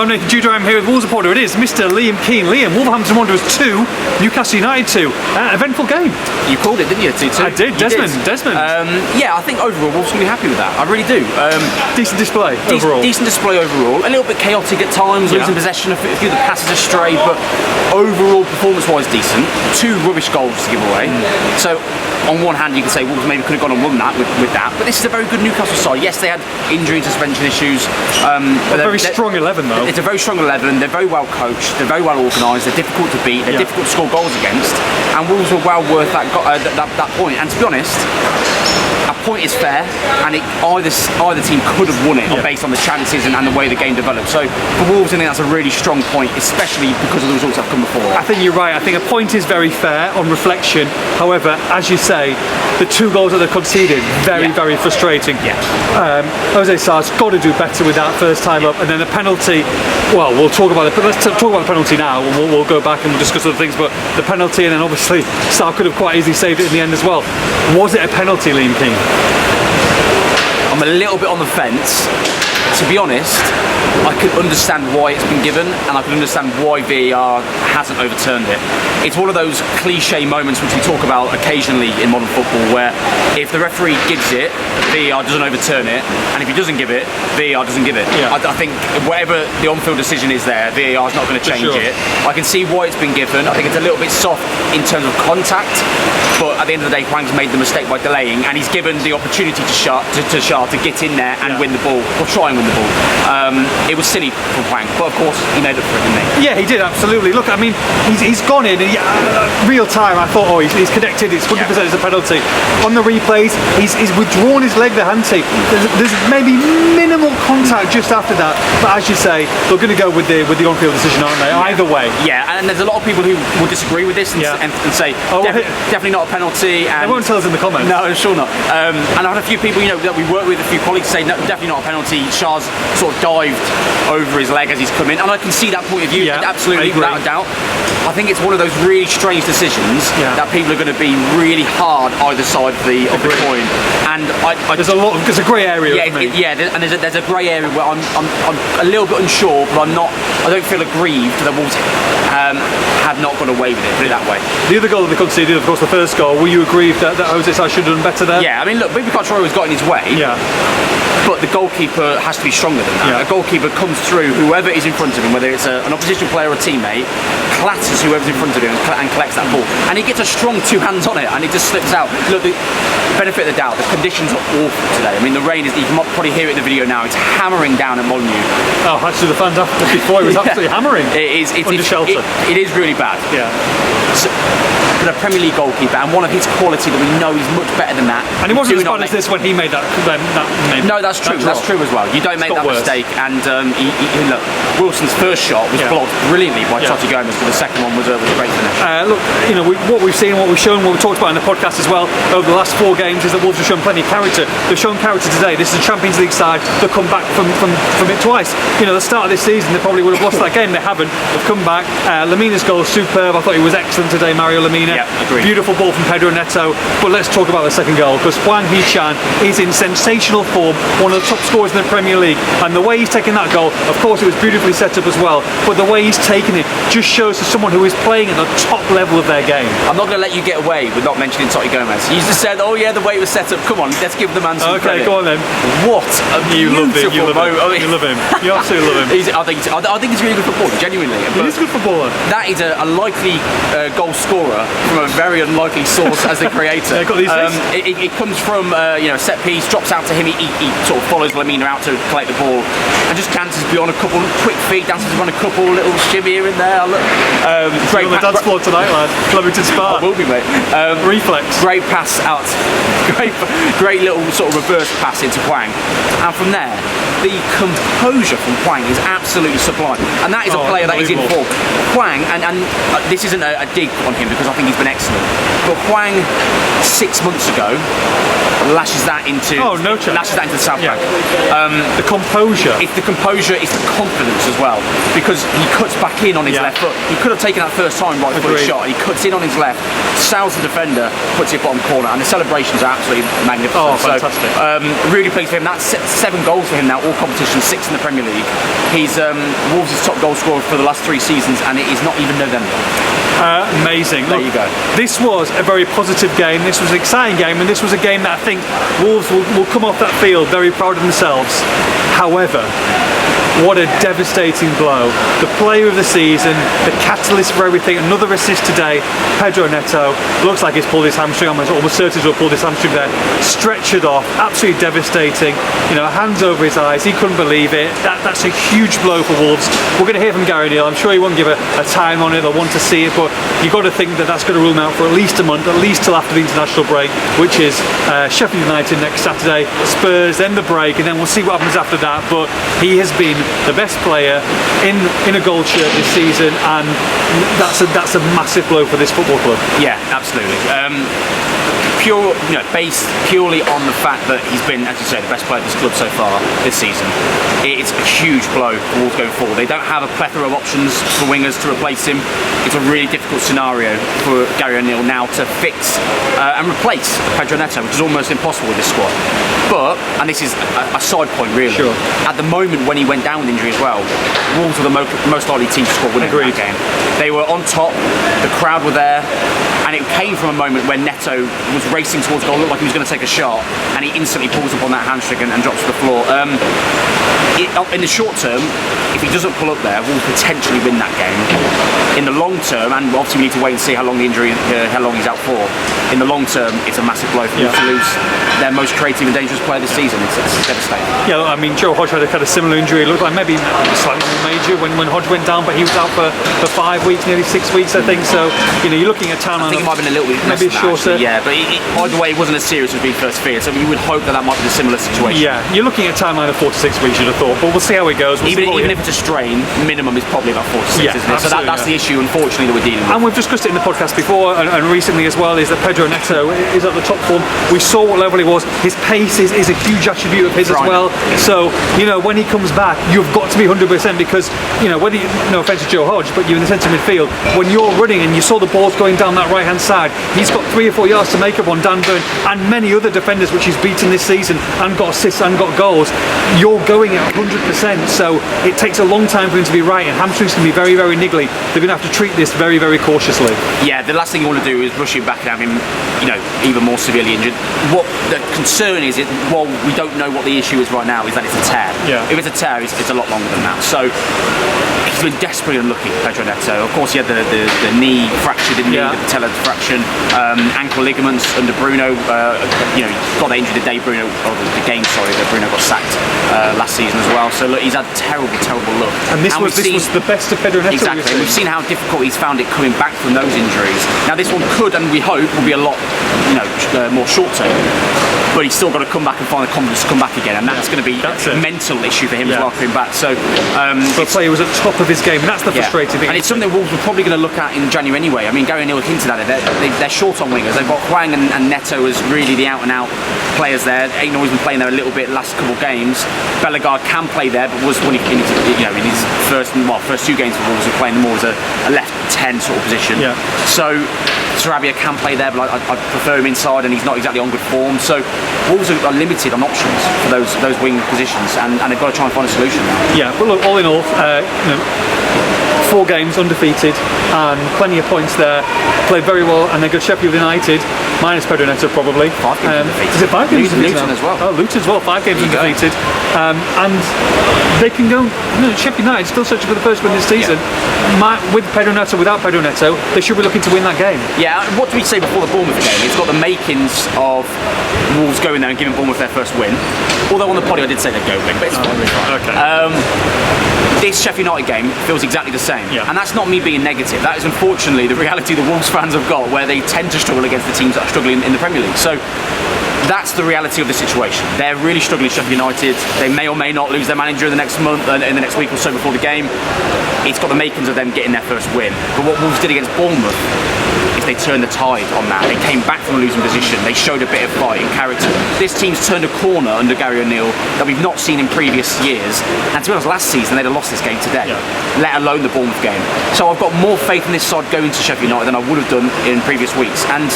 Hello, I'm Nathan Judah. I'm here with Wolves reporter. It is Mr. Liam Keane. Liam, Wolverhampton Wanderers 2, Newcastle United 2. Eventful game. You called it, didn't you? 2-2. I did. Desmond. Yeah, I think overall Wolves going to be happy with that. I really do. Decent display overall. Decent display overall. A little bit chaotic at times, losing possession, a few of the passes astray, but overall performance-wise decent. 2 rubbish goals to give away. So on one hand, you can say Wolves maybe could have gone and won that with that, but this is a very good Newcastle side. Yes, they had injury and suspension issues. A very strong 11 though. It's a very strong 11. They're very well coached. They're very well organised. They're difficult to beat. They're difficult to score goals against. And Wolves were well worth that point. And to be honest, a point is fair, and either team could have won it based on the chances and the way the game developed. So for Wolves, I think that's a really strong point, especially because of the results that have come before. I think you're right. I think a point is very fair on reflection. However, as you say, the 2 goals that they conceded, very frustrating. Jose Sarr's got to do better with that first time up, and then the penalty. Well, we'll talk about it, but let's talk about the penalty now, and we'll go back and we'll discuss other things. But the penalty, and then obviously Sarr could have quite easily saved it in the end as well. Was it a penalty, Liam King? I'm a little bit on the fence. To be honest, I can understand why it's been given, and I can understand why VAR hasn't overturned it. It's one of those cliche moments which we talk about occasionally in modern football, where if the referee gives it, VAR doesn't overturn it, and if he doesn't give it, VAR doesn't give it. I think whatever the on-field decision is there, VAR is not going to change it. I can see why it's been given. I think it's a little bit soft in terms of contact, but at the end of the day, Hwang's made the mistake by delaying, and he's given the opportunity to Sarr to get in there and win the ball, or try and win the ball. It was silly from Hwang, but of course he made up for it, didn't he? Yeah, he did, absolutely. Look, I mean, he's gone in, and real time, I thought, he's connected, it's 100% it's a penalty. On the replays, he's withdrawn his leg, the handshake. There's maybe minimal contact just after that, but as you say, they're going to go with the on-field decision, aren't they? Either way. Yeah, and there's a lot of people who will disagree with this and say, definitely not a penalty. And they won't tell us in the comments. No, sure not. And I had a few people, that we work with, a few colleagues say, no, definitely not a penalty. Sarr's sort of dived over his leg as he's come in, and I can see that point of view, absolutely, without a doubt. I think it's one of those really strange decisions that people are going to be really hard either side of the coin. And there's a grey area. And there's a grey area where I'm a little bit unsure, but I don't feel aggrieved that Wolves have not gone away with it. Put it that way. The other goal that they conceded, of course, the first goal. Were you aggrieved that Jose Sarr should have done better there? Yeah, I mean, look, Bobby Troy has got in his way. But the goalkeeper has to be stronger than that. A goalkeeper comes through whoever is in front of him, whether it's an opposition player or a teammate, clatters whoever's in front of him and collects that ball. And he gets a strong 2 hands on it, and it just slips out. Look, the benefit of the doubt, the conditions are awful today. I mean, the rain is, you can probably hear it in the video now, it's hammering down at Molineux. Oh, actually the fans after before, it was absolutely hammering. It's under shelter. It is really bad. So, but a Premier League goalkeeper, and one of his quality that we know is much better than that. And he wasn't as bad as this when he made that. No, that's true. That's true as well. You don't make that mistake. And look, Wilson's first shot was blocked brilliantly by Totti Gomez, but the second one was a great finish. Look, what we've seen, what we've shown, what we talked about in the podcast as well over the last 4 games is that Wolves have shown plenty of character. They've shown character today. This is a Champions League side that come back from it twice. The start of this season, they probably would have lost that game. They haven't. They've come back. Lemina's goal was superb. I thought he was excellent today, Mario Lemina. Agreed. Beautiful ball from Pedro Neto. But let's talk about the second goal, because Hwang Hee-chan is in sensational form, one of the top scorers in the Premier League, and the way he's taken that goal, of course it was beautifully set up as well, but the way he's taken it just shows to someone who is playing at the top level of their game. I'm not going to let you get away with not mentioning Totti Gomez. You just said, oh yeah, the way it was set up. Come on, let's give the man some credit. Okay, go on then. What a beautiful moment. You love him. You absolutely love him. I think he's really good footballer, genuinely. He is a good footballer. That is a likely goal scorer from a very unlikely source as the creator. It comes from set piece, drops out to him, he sort of follows Lemina out to collect the ball and just dances beyond a couple quick feet, dances around a couple little shimmy here and there. Great on the dance floor tonight, lad. Flemington Spa. I will be, mate. Reflex. Great pass out. Great little sort of reverse pass into Hwang, and from there the composure from Hwang is absolutely sublime, and that is a player that is in form. Hwang, and this isn't a dig on him because I think he's been excellent, but Hwang 6 months ago lashes that into the South Bank. The composure. It's the composure, it's the confidence as well, because he cuts back in on his left foot. He could have taken that first time right foot shot, he cuts in on his left, sails the defender, puts it bottom corner, and the celebrations are absolutely magnificent. Oh, fantastic. So, really pleased for him. That's 7 goals for him now, all competitions, 6 in the Premier League. He's Wolves' top goal scorer for the last 3 seasons, and it is not even November. Amazing. There you go. This was a very positive game. This was an exciting game, and this was a game that I think Wolves will come off that field very proud of themselves. However, what a devastating blow. The player of the season, the catalyst for everything, another assist today, Pedro Neto. Looks like he's pulled his hamstring. I'm almost certain to have pulled his hamstring there. Stretchered off, absolutely devastating. You know, hands over his eyes, he couldn't believe it. That's a huge blow for Wolves. We're going to hear from Gary Neal. I'm sure he won't give a time on it or want to see it, but you've got to think that that's going to rule him out for at least a month, at least till after the international break, which is Sheffield United next Saturday, Spurs, then the break, and then we'll see what happens after that. But he has been the best player in a gold shirt this season, and that's a massive blow for this football club. Yeah, absolutely. Based purely on the fact that he's been, as you say, the best player of this club so far this season. It's a huge blow for Wolves going forward. They don't have a plethora of options for wingers to replace him. It's a really difficult scenario for Gary O'Neill now to fix and replace Pedro Neto, which is almost impossible with this squad. But, and this is a side point really, sure, at the moment when he went down with injury as well, Wolves were the most likely team to score winning in that game. They were on top, the crowd were there, and it came from a moment when Netto was racing towards goal, looked like he was going to take a shot, and he instantly pulls up on that hamstring and drops to the floor. In the short term, if he doesn't pull up there, Wolves potentially win that game. In the long term, and obviously we need to wait and see how long the injury, how long he's out for. In the long term, it's a massive blow for Wolves to lose their most creative and dangerous player this season. It's devastating. Yeah, I mean, Joe Hodge had a kind of similar injury. It looked like maybe slightly more major when Hodge went down, but he was out for 5 weeks, nearly 6 weeks, I think. So, you know, you're looking at time. I think it might have been a little bit maybe shorter. Actually, yeah, but either way, it wasn't as serious as being first feared. So you would hope that might be a similar situation. Yeah, you're looking at a timeline of 4 to 6 weeks, you'd have thought, but we'll see how it goes. Even if it's a strain, minimum is probably about 4 to 6, isn't it? So that's the issue, unfortunately, that we're dealing with. And we've discussed it in the podcast before and recently as well, is that Pedro Neto is at the top form. We saw what level he was. His pace is a huge attribute of his as well. So, you know, when he comes back, you've got to be 100% because, you know, whether no offence to Joe Hodge, but you're in the centre midfield, when you're running and you saw the balls going down that right hand side, he's got 3 or 4 yards to make up on Dan Burn and many other defenders which he's beaten this season and got assists and got goals. You're going at 100%, so it takes a long time for him to be right, and hamstrings can be very, very niggly. They're going to have to treat this very, very cautiously. Yeah, the last thing you want to do is rush him back and have him, you know, even more severely injured. What the concern is, while we don't know what the issue is right now, is that it's a tear. Yeah. If it's a tear, it's a lot longer than that. So he's been desperately unlucky, Pedro Neto. Of course, he had the knee fractured, didn't he? The patella fraction, ankle ligaments under Bruno. You know, he got injured the day Bruno, or the game, sorry, that Bruno got sacked last season as well. So look, he's had terrible, terrible luck. And this was the best of Pedro Neto. Exactly. We've seen how difficult he's found it coming back from those injuries. Now this one could, and we hope, will be a lot, you know, more short term. But he's still got to come back and find the confidence to come back again, and that's going to be a mental issue for him as well, coming back. So, the player was at the top of his game, and that's the frustrating thing. And it's something Wolves were probably going to look at in January anyway. I mean, Gary Neal hinted at it. They're short on wingers. They've got Hwang and Netto as really the out-and-out players there. Aino's been playing there a little bit last couple of games. Bellegarde can play there, but was when in his first 2 games for Wolves, was playing more as a left 10 sort of position. Yeah. So Sarabia can play there, but I prefer him inside, and he's not exactly on good form. So Wolves are limited on options for those wing positions, and they've got to try and find a solution now. Yeah, but look, all in all, 4 games undefeated and plenty of points there. Played very well, and they got Sheffield United minus Pedro Neto probably. 5 games undefeated. Is it 5 games undefeated? Luton as well. Oh, Luton as well. 5 games undefeated, and they can go. Sheffield United still searching for the first win this season. With Pedro Neto, without Pedro Neto, they should be looking to win that game. Yeah. What do we say before the Bournemouth game? It's got the makings of Wolves going there and giving Bournemouth their first win. Although on the poddy I did say they'd go win, but it's fine. Okay. This Sheffield United game feels exactly the same, and that's not me being negative. That is unfortunately the reality the Wolves fans have got, where they tend to struggle against the teams that are struggling in the Premier League. So that's the reality of the situation. They're really struggling at Sheffield United. They may or may not lose their manager in the next month, in the next week or so before the game. It's got the makings of them getting their first win. But what Wolves did against Bournemouth is they turned the tide on that. They came back from a losing position. They showed a bit of fight and character. This team's turned a corner under Gary O'Neill that we've not seen in previous years. And to be honest, last season they'd have lost this game today, let alone the Bournemouth game. So I've got more faith in this side going to Sheffield United than I would have done in previous weeks. And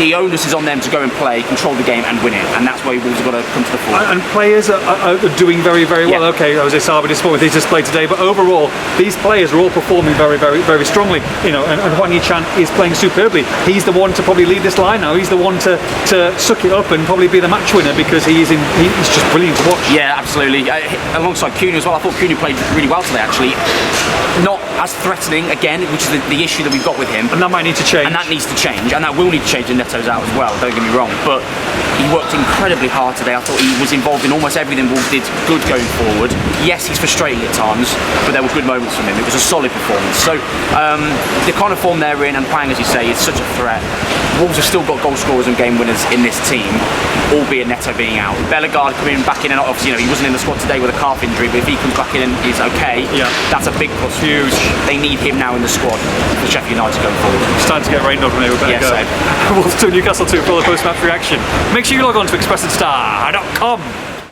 the onus is on them to go and play, control the game and win it. And that's where Wolves have got to come to the fore. And players are doing very, very well. Okay, Jose Sarba disappointed with his display today, but overall, these players are all performing very, very, very strongly. You know, and Hwang Chan is playing superbly. He's the one to probably lead this line now. He's the one to suck it up and probably be the match winner because he's just brilliant to watch. Yeah, absolutely. Alongside Cunha as well. I thought Cunha played really well today, actually. Not as threatening again, which is the issue that we've got with him. And that might need to change. And that needs to change, and that will need to change when Netto's out as well, don't get me wrong. But he worked incredibly hard today. I thought he was involved in almost everything Wolves did good going forward. Yes, he's frustrating at times, but there were good moments from him. It was a solid performance. So the kind of form they're in, and Hwang, as you say, is such a threat. Wolves have still got goal scorers and game winners in this team, albeit Netto being out. Bellegarde coming back in, and obviously, he wasn't in the squad today with a calf injury, but if he comes back in and is okay, that's a big plus. Huge. They need him now in the squad for Sheffield United going forward. It's time to get rained on from here. We better go. Wolves 2, Newcastle 2 for all the post-match reaction. Make sure you log on to expressandstar.com.